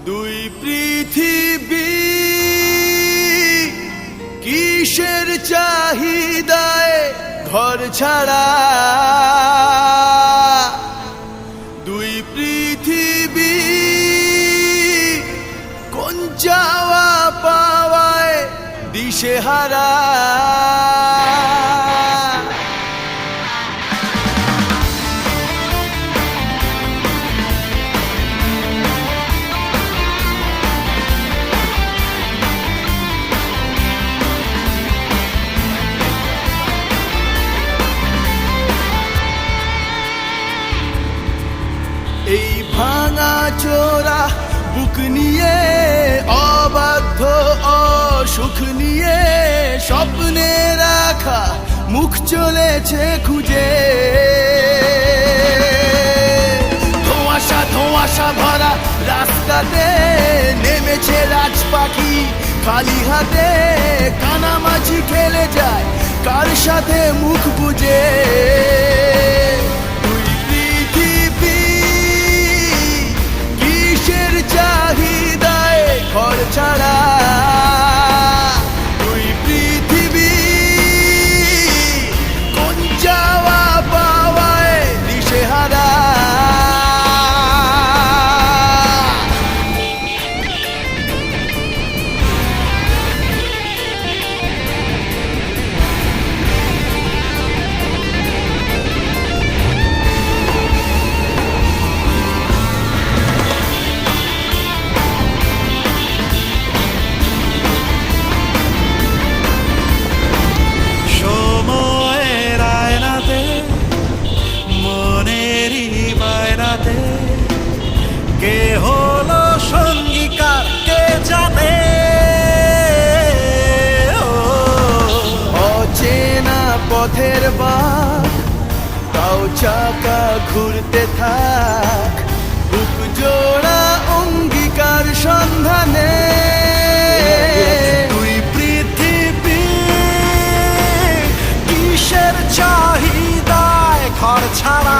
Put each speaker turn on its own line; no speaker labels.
দুই পৃথিবী কিসের চাহিদায় ঘর ছাড়া, দুই পৃথিবী কোন চাওয়া পাওয়ায় দিশেহারা। এই ভাঙা চোরা বুক নিয়ে, অবাধ্য অসুখ নিয়ে, স্বপ্নে রাখা মুখ চলেছে খুঁজে। ধোঁয়াশা ধোঁয়াশা ভরা রাস্তাতে নেমেছে রাজ পাখি খালি হাতে, কানামাছি খেলে যায় কার সাথে মুখ বুজে। চাহিদায় ঘর ছাড়া, দুই পৃথিবী কোন চাওয়া পাওয়ায় দিশেহারা।
কে হলো সঙ্গীকার কে জানে,
অচেনা পথের বাঁক তাও চাকা ঘুরতে থাক, বুক জোড়া অঙ্গীকার সন্ধানে।
দুই পৃথিবী কিসের চাহিদায় ঘর ছাড়া,